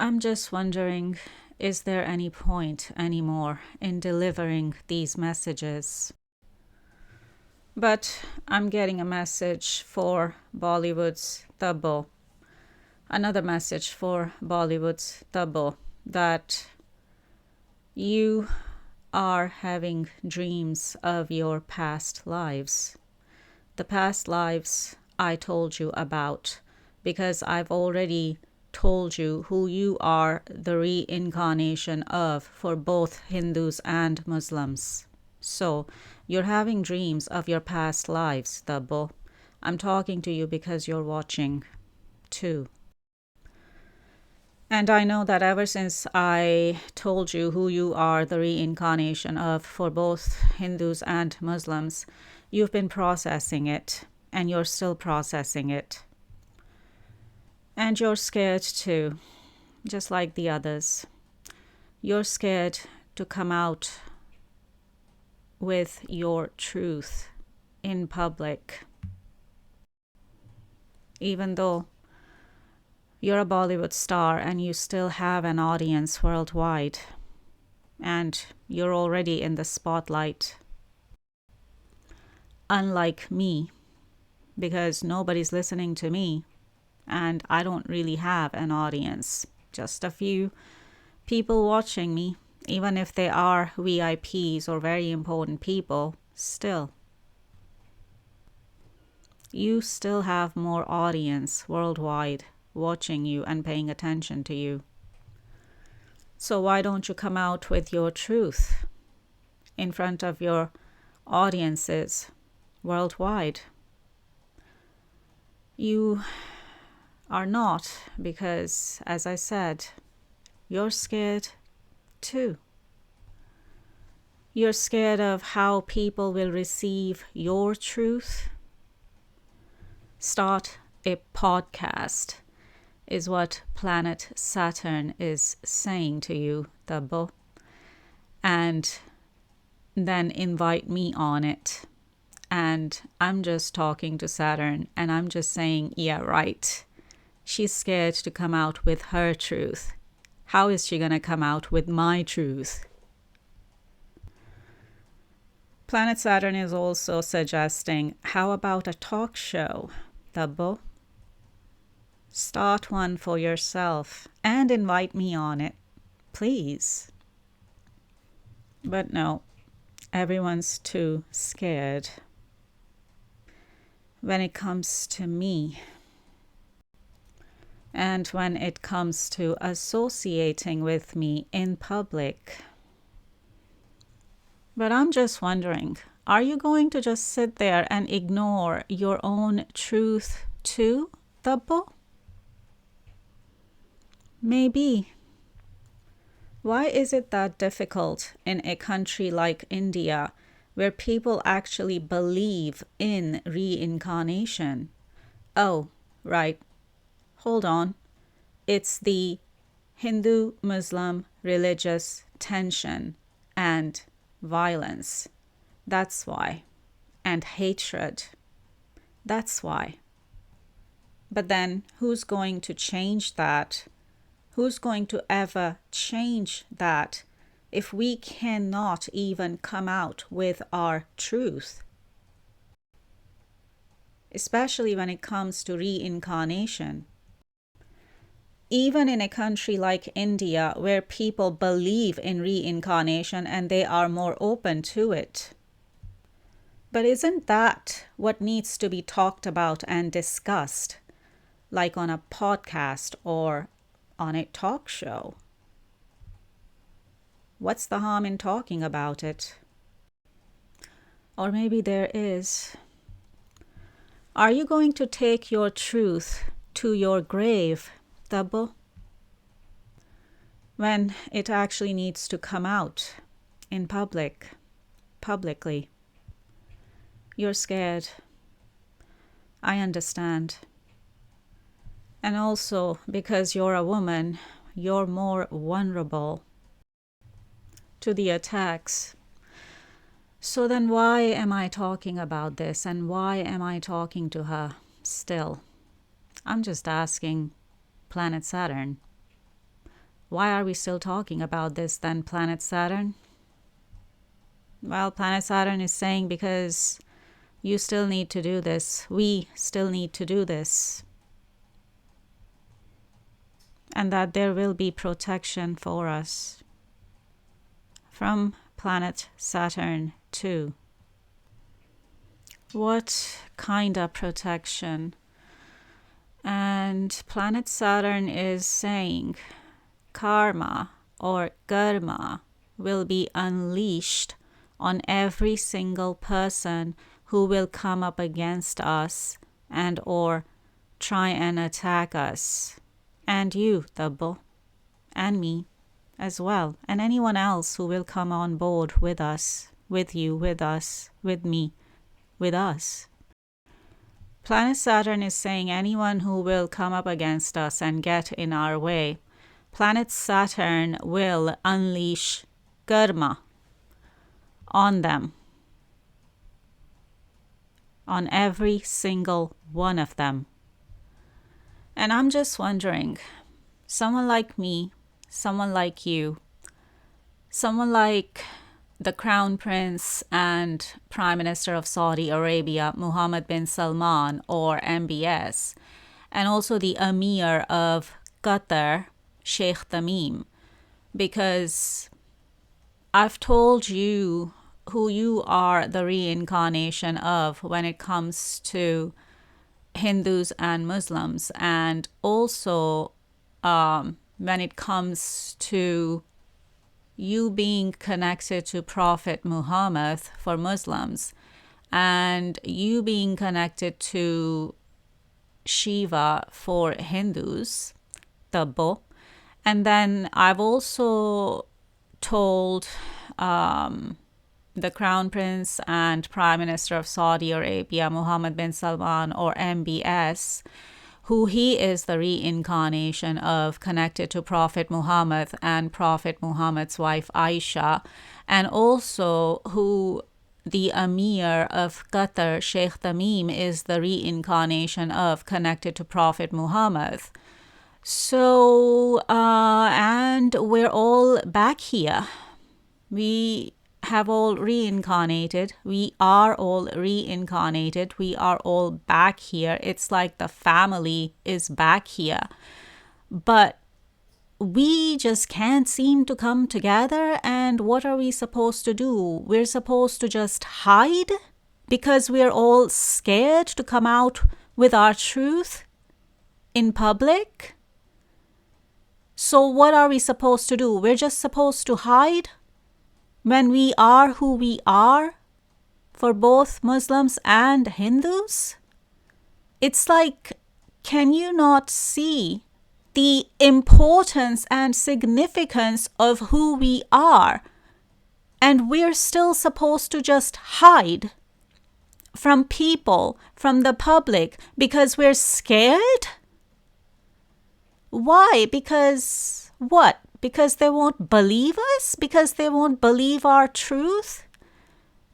I'm just wondering, is there any point anymore in delivering these messages? But I'm getting a message for Bollywood's Tabu, another message for Bollywood's Tabu, that you are having dreams of your past lives. The past lives I told you about, because I've already told you who you are the reincarnation of for both Hindus and Muslims. So, you're having dreams of your past lives, Tabu. I'm talking to you because you're watching, too. And I know that ever since I told you who you are the reincarnation of for both Hindus and Muslims, you've been processing it, and you're still processing it. And you're scared too, just like the others. You're scared to come out with your truth in public, even though you're a Bollywood star and you still have an audience worldwide, and you're already in the spotlight. Unlike me, because nobody's listening to me, and I don't really have an audience, just a few people watching me, even if they are VIPs or very important people, still. You still have more audience worldwide watching you and paying attention to you. So why don't you come out with your truth in front of your audiences worldwide? You are not, because, as I said, you're scared too. You're scared of how people will receive your truth. Start a podcast is what planet Saturn is saying to you, Tabu. And then invite me on it. And I'm just talking to Saturn, and I'm just saying, yeah, right. She's scared to come out with her truth. How is she going to come out with my truth? Planet Saturn is also suggesting, how about a talk show, Tabu? Start one for yourself and invite me on it, please. But no, everyone's too scared when it comes to me. And when it comes to associating with me in public. But I'm just wondering, are you going to just sit there and ignore your own truth too, Tabu? Maybe. Why is it that difficult in a country like India, where people actually believe in reincarnation? Oh, right. Hold on. It's the Hindu-Muslim religious tension and violence. That's why. And hatred. That's why. But then who's going to change that? Who's going to ever change that if we cannot even come out with our truth? Especially when it comes to reincarnation. Even in a country like India, where people believe in reincarnation and they are more open to it. But isn't that what needs to be talked about and discussed, like on a podcast or on a talk show? What's the harm in talking about it? Or maybe there is. Are you going to take your truth to your grave, Tabu? When it actually needs to come out in publicly. You're scared. I understand. And also, because you're a woman, you're more vulnerable to the attacks. So then why am I talking about this, and why am I talking to her still? I'm just asking Planet Saturn. why are we still talking about this then, planet Saturn? Well, planet Saturn is saying because you still need to do this. We still need to do this. And that there will be protection for us from planet Saturn too. What kind of protection? And planet Saturn is saying karma or karma will be unleashed on every single person who will come up against us and or try and attack us. And you, Tabu, and me as well, and anyone else who will come on board with us, with you, with us, with me, with us. Planet Saturn is saying anyone who will come up against us and get in our way, planet Saturn will unleash karma on them, on every single one of them. And I'm just wondering, someone like me, someone like you, someone like the Crown Prince and Prime Minister of Saudi Arabia, Mohammed bin Salman, or MBS, and also the Emir of Qatar, Sheikh Tamim, because I've told you who you are the reincarnation of when it comes to Hindus and Muslims, and also when it comes to you being connected to Prophet Muhammad for Muslims, and you being connected to Shiva for Hindus, Tabu. And then I've also told the Crown Prince and Prime Minister of Saudi Arabia, Mohammed bin Salman, or MBS, who he is the reincarnation of, connected to Prophet Muhammad and Prophet Muhammad's wife Aisha, and also who the Emir of Qatar, Sheikh Tamim, is the reincarnation of, connected to Prophet Muhammad. So, and we're all back here. We have all reincarnated. We are all reincarnated. We are all back here. It's like the family is back here. But we just can't seem to come together. And what are we supposed to do? We're supposed to just hide because we're all scared to come out with our truth in public. So what are we supposed to do? We're just supposed to hide when we are who we are for both Muslims and Hindus? It's like, can you not see the importance and significance of who we are? And we're still supposed to just hide from people, from the public, because we're scared? Why? Because what? Because they won't believe us? Because they won't believe our truth?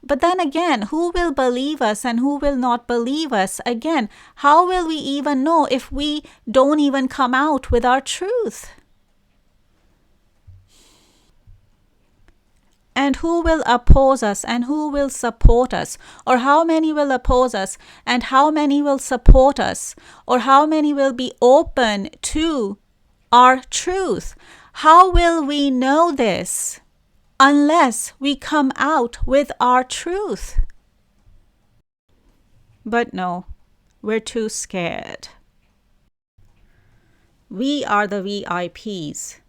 But then again, who will believe us and who will not believe us? Again, how will we even know if we don't even come out with our truth? And who will oppose us and who will support us? Or how many will oppose us and how many will support us? Or how many will be open to our truth? How will we know this unless we come out with our truth? But no, we're too scared. We are the VIPs,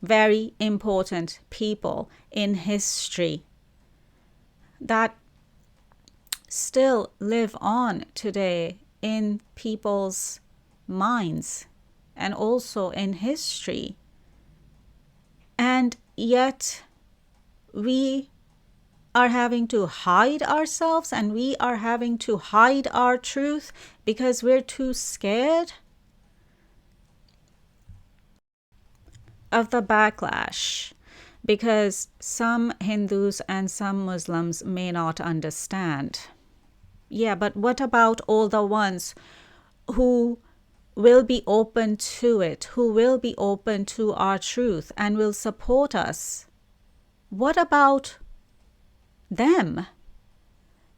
very important people in history that still live on today in people's minds and also in history. And yet we are having to hide ourselves and we are having to hide our truth because we're too scared of the backlash. Because some Hindus and some Muslims may not understand. Yeah, but what about all the ones who will be open to it, who will be open to our truth and will support us. What about them?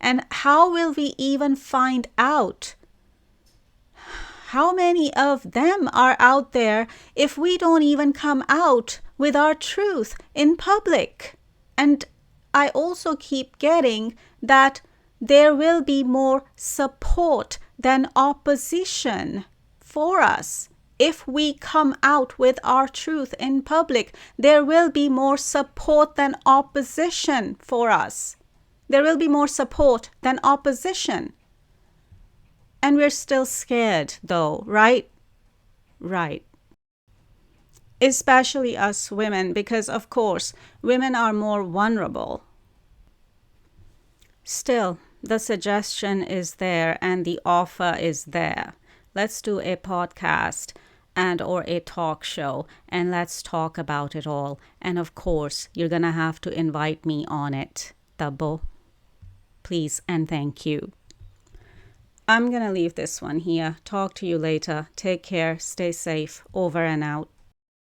And how will we even find out how many of them are out there if we don't even come out with our truth in public? And I also keep getting that there will be more support than opposition for us. If we come out with our truth in public, there will be more support than opposition for us. There will be more support than opposition. And we're still scared though, right? Right. Especially us women, because of course, women are more vulnerable. Still, the suggestion is there and the offer is there. Let's do a podcast and or a talk show and let's talk about it all. And of course, you're going to have to invite me on it. Tabu. Please and thank you. I'm going to leave this one here. Talk to you later. Take care. Stay safe. Over and out.